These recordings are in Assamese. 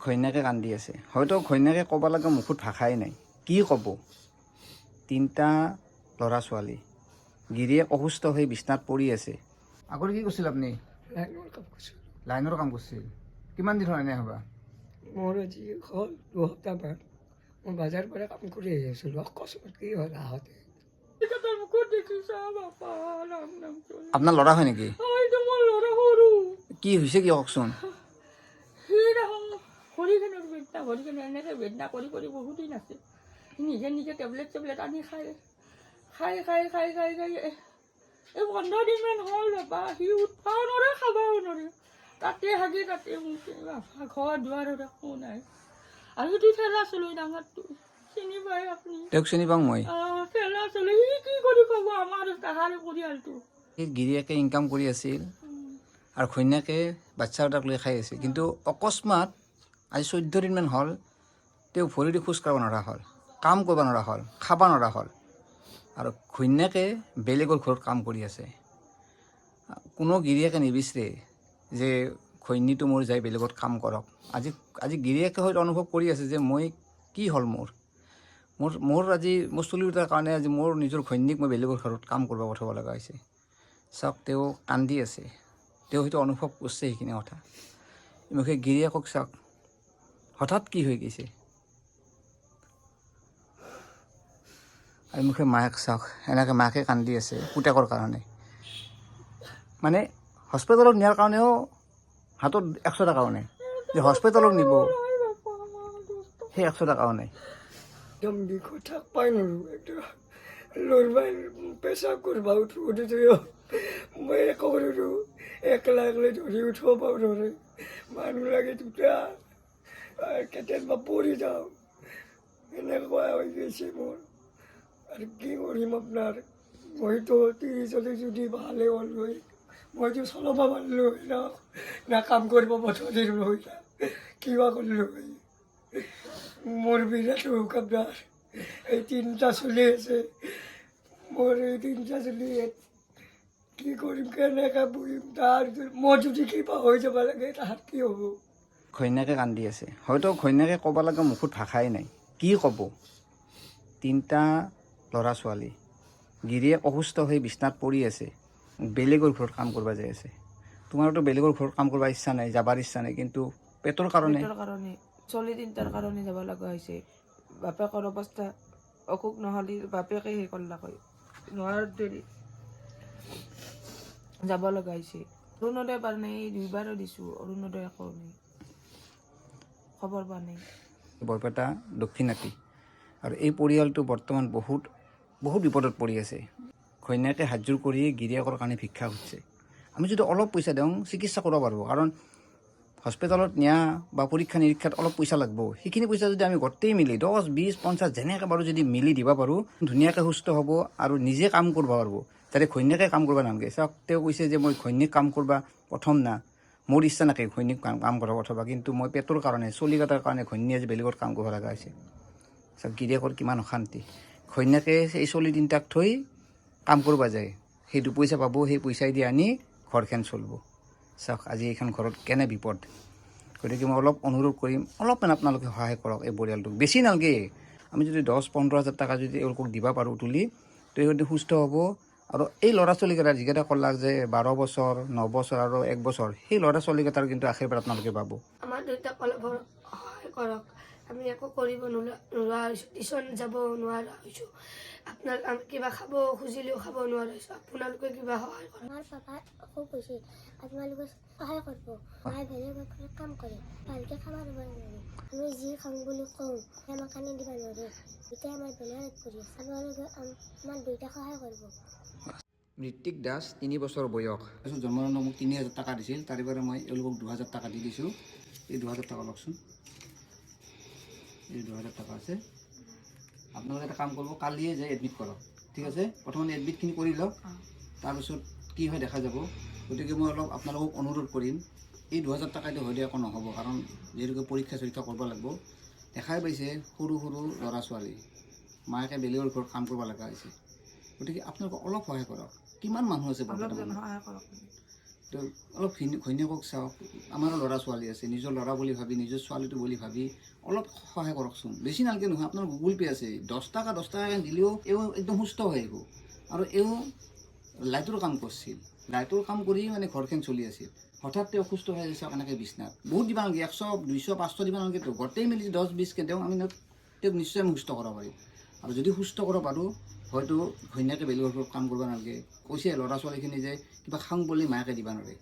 ঘৈণীয়েকে কান্দি আছে। হয়তো ঘৈণীয়েকে ক'ব লগা মুখত ভাষাই নাই, কি ক'ব। তিনিটা ল'ৰা ছোৱালী, গিৰিয়েক অসুস্থ হৈ বিছনাত পৰি আছে। আগতে কি কৰিছিল আপুনি? লাইনৰ কাম কৰিছিল। কিমান দিন হ'ল এনে হ'বা? মোৰ আজি হ'ল 2 সপ্তাহমান। মই বজাৰ পৰা কাম কৰি আহি আছিলোঁ, অকস্মাত কি হ'ল আহোঁতে। আপোনাৰ ল'ৰা হয় নেকি? কি হৈছে কি কওকচোন? ভৰিখনৰ এনেকৈ বেদনা কৰি বহুত দিন আছে। নিজে নিজে টেবলেট আনি খাই এই 15 দিনমান হ'ল বাবা। সি উঠবাও নোৱাৰে, খাবাও নোৱাৰে। তাতে হাগি তাতে মুখে, ঘৰ দুৱাৰ একো নাই। আৰু সেইটো ঠেলা চলো ডাঙৰটো চিনি পায় আপুনি? তেওঁক চিনি পাওঁ মই। ঠেলা চলো, সি কি কৰি খাব আমাৰ তাহাৰ পৰিয়ালটো। সেই গিৰিয়েকে ইনকাম কৰি আছিল আৰু ঘৈণীয়েকে বাচ্ছা এটাক লৈ খাই আছিল। কিন্তু অকস্মাত আজি 14 দিনমান হ'ল তেওঁ ভৰিদি খোজ কাঢ়িব নোৱাৰা হ'ল, কাম কৰিব নোৱাৰা হ'ল, খাব নোৱাৰা হ'ল। আৰু ঘৈণীয়েকে বেলেগৰ ঘৰত কাম কৰি আছে। কোনো গিৰিয়েকে নিবিচাৰে যে ঘৈণীটো মোৰ যাই বেলেগত কাম কৰক। আজি গিৰিয়েকে হয়তো অনুভৱ কৰি আছে যে মই কি হ'ল মোৰ আজি মোৰ চলি উঠাৰ কাৰণে আজি মোৰ নিজৰ ঘৈণীক মই বেলেগৰ ঘৰত কাম কৰিব পঠাব লগা হৈছে। চাওক, তেওঁ কান্দি আছে, তেওঁ হয়তো অনুভৱ কৰিছে সেইখিনি কথা। মুখে গিৰিয়েকক চাওক, হঠাৎ কি হৈ গৈছে। আৰু মুখে মাক চাওক, এনেকৈ মাকে কান্দি আছে পুতেকৰ কাৰণে। মানে হস্পিটেলত নিয়াৰ কাৰণেও হাতত 100 টকাও নাই, যে হস্পিটেলত নিব সেই 100 টকাও নাই। একদম বিষত থাকবাই নোৱাৰোঁ, একদম লৰবাই পেচাব কৰবা উঠোঁতে মই একো নোৱাৰোঁ। একলা ধৰি উঠিব পাৰো নোৱাৰে, মানুহ লাগে দুটা, কেতিয়াবা পৰি যাওঁ, এনেকুৱা হৈ গৈছে মোৰ। আৰু কি কৰিম আপোনাৰ, মইতো 30 যদি ভালে হ'ল হয়, মইতো চলাব পাৰিলোঁ হয় না কাম কৰিব পঠাইছিলোঁ হয় না কিবা কৰিলোঁ হয়। মোৰ বিৰাট আপোনাৰ এই 3টা চলি আছে। মোৰ এই 3টা চলি কি কৰিম, কেনেকৈ বহিম, তাৰ মই যদি কিবা হৈ যাব লাগে তাহাত কি হ'ব। ঘৈণীয়েকে কান্দি আছে। হয়তো ঘৈণীয়েকে ক'ব লগা মুখত ভাষাই নাই, কি ক'ব। তিনিটা ল'ৰা ছোৱালী, গিৰিয়েক অসুস্থ হৈ বিছনাত পৰি আছে, বেলেগৰ ঘৰত কাম কৰিব যাই আছে। তোমাৰতো বেলেগৰ ঘৰত কাম কৰিব ইচ্ছা নাই, যাবৰ ইচ্ছা নাই, কিন্তু পেটৰ কাৰণে চলি 3টাৰ কাৰণে যাব লগা হৈছে। বাপেকৰ অৱস্থা অসুখ নহ'লে বাপেকে সেই কৰলাক হয়, নোৱাৰাৰ দেৰি যাব লগা হৈছে। অৰুণোদয় পাৰ নাই, 2বাৰো দিছোঁ, অৰুণোদয় একো নাই, খবৰ পোৱা নাই। বৰপেটা দক্ষিণাতি। আৰু এই পৰিয়ালটো বৰ্তমান বহুত বিপদত পৰি আছে। ঘৈণীয়েকে হাতযোৰ কৰি গিৰিয়েকৰ কাৰণে ভিক্ষা খুজিছে। আমি যদি অলপ পইচা দিওঁ চিকিৎসা কৰিব পাৰব, কাৰণ হস্পিটেলত নিয়া বা পৰীক্ষা নিৰীক্ষাত অলপ পইচা লাগব। সেইখিনি পইচা যদি আমি গোটেই মিলি 10, 20, 50 যেনেকৈ পাৰোঁ যদি মিলি দিব পাৰোঁ, ধুনীয়াকৈ সুস্থ হ'ব আৰু নিজে কাম কৰিব পাৰব, যাতে ঘৈণীয়েকে কাম কৰিব নালাগে। চাওক, তেওঁ কৈছে যে মই ঘৈণীয়েক কাম কৰিব প্ৰথম না, মোৰ ইচ্ছা নাকে ঘৈণীয়েক কাম কৰিব পঠাবা, কিন্তু মই পেটৰ কাৰণে চলিকেইটাৰ কাৰণে ঘৈণীয়ে আজি বেলেগত কাম কৰিব লগা হৈছে। চাওক, গিৰিয়েকৰ কিমান অশান্তি। ঘৈণীয়েকে এই চলি 3টাক থৈ কাম কৰিব যায়, সেই 2 পইচা পাব, সেই পইচাই দি আনি ঘৰখন চলিব। চাওক, আজি এইখন ঘৰত কেনে বিপদ। গতিকে মই অলপ অনুৰোধ কৰিম, অলপমান আপোনালোকে সহায় কৰক এই পৰিয়ালটোক। বেছি নালাগে, আমি যদি 10-15 হাজাৰ টকা যদি এওঁলোকক দিব পাৰোঁ তুলি, তো সিহঁতে সুস্থ হ'ব। আৰু এই ল'ৰা ছোৱালীকেইটা যিকেইটা ক'লাক যে 12 বছৰ, 9 বছৰ আৰু 1 বছৰ, সেই ল'ৰা ছোৱালীকেইটাৰ কিন্তু আশীৰ্বাদ আপোনালোকে পাব। আমাৰ দেউতাক অলপ সহায় কৰক, আমি একো কৰিব নোৱাৰা হৈছোঁ, টিউশ্যন যাব নোৱাৰা হৈছোঁ। আপোনাক আমি কিবা খাব খুজিলেও খাব নোৱাৰা হৈছোঁ, আপোনালোকে কিবা সহায় কৰক। আমাৰ পাপাই অসুখ হৈছে, আপোনালোকে সহায় কৰিব। মায়ে বেলেগৰ ঘৰত কাম কৰে, ভালকৈ খাব নোৱাৰে। আমি যি খাওঁ বুলি কওঁ আমাক আনি দিব নোৱাৰে। এতিয়া আমাৰ বেলেগত পৰি আছে, আপোনালোকে আমাৰ দেউতাক সহায় কৰিব। ঋত্বিক দাস, 3 বছৰ বয়স। তাৰপিছত জন্মদিনত মোক 3000 টকা দিছিল, তাৰে পৰা মই এওঁলোকক 2000 টকা দি দিছোঁ। এই 2000 টকা লওকচোন, এই 2000 টকা আছে। আপোনালোকে এটা কাম কৰিব, কালিয়ে যাই এডমিট কৰক, ঠিক আছে? প্ৰথমতে এডমিটখিনি কৰি লওক, তাৰপিছত কি হয় দেখা যাব। গতিকে মই অলপ আপোনালোকক অনুৰোধ কৰিম, এই 2000 টকাটো হয়তো একো নহ'ব, কাৰণ যিহেতুকে পৰীক্ষা চৰীক্ষা কৰিব লাগিব। দেখাই পাইছে সৰু ল'ৰা ছোৱালী, মাকে বেলেগৰ ঘৰত কাম কৰিব লগা হৈছে। গতিকে আপোনালোকে অলপ সহায় কৰক। কিমান মানুহ আছে বৰ্তমান? তো অলপ ঘৈণীয়েকক চাওক, আমাৰো ল'ৰা ছোৱালী আছে, নিজৰ ল'ৰা বুলি ভাবি নিজৰ ছোৱালীটো বুলি ভাবি অলপ সহায় কৰকচোন। বেছি নালাগে নহয়, আপোনাৰ গুগল পে' আছে, 10 টকা দিলেও এও একদম সুস্থ হৈ আহিব। আৰু এও লাইটৰ কাম কৰিছিল, লাইটৰ কাম কৰি মানে ঘৰখন চলি আছিল। হঠাৎ তেওঁ অসুস্থ হৈ আছে এনেকৈ বিছনাত। বহুত দিব নালাগে, 100, 200, 500 দিব নালাগে। গোটেই মিলি 10-20কে দিওঁ, আমি তেওঁক নিশ্চয় সুস্থ কৰিব পাৰিম। আৰু যদি সুস্থ কৰিব পাৰোঁ, হয়তো ঘৈণীয়েকে বেলেগৰ ঘৰত কাম কৰিব নালাগে। কৈছে ল'ৰা ছোৱালীখিনি যে কিবা খাওঁ বুলি মাকে দিব নোৱাৰে।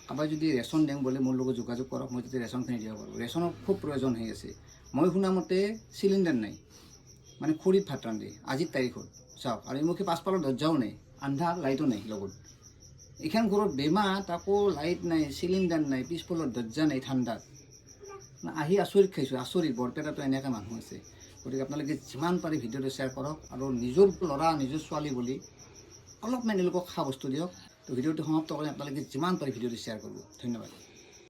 কাৰোবাৰ যদি ৰেচন দিওঁ বোলে মোৰ লগত যোগাযোগ কৰক, মই তেতিয়া ৰেচনখিনি দিব পাৰোঁ। ৰেচনৰ খুব প্ৰয়োজন হৈ আছে। মই শুনামতে চিলিণ্ডাৰ নাই, মানে খৰিত ভাত ৰান্ধে আজিৰ তাৰিখত চাওক। আৰু এইমুখে পাছফালৰ দৰ্জাও নাই, আন্ধাৰ, লাইটো নাই লগত। এইখন ঘৰত বেমাৰ, তাকো লাইট নাই, চিলিণ্ডাৰ নাই, পিছফালৰ দৰ্জা নাই, ঠাণ্ডাত আহি আচৰিত খাইছোঁ, আচৰিত। বৰপেটাতো এনেকৈ মানুহ আছে। গতিকে আপোনালোকে যিমান পাৰে ভিডিঅ'টো শ্বেয়াৰ কৰক, আৰু নিজৰ ল'ৰা নিজৰ ছোৱালী বুলি অলপমান এওঁলোকক খোৱা বস্তু দিয়ক। তো ভিডিঅ'টো সমাপ্ত কৰি আপোনালোকে যিমান পাৰে ভিডিঅ'টো শ্বেয়াৰ কৰিব। ধন্যবাদ।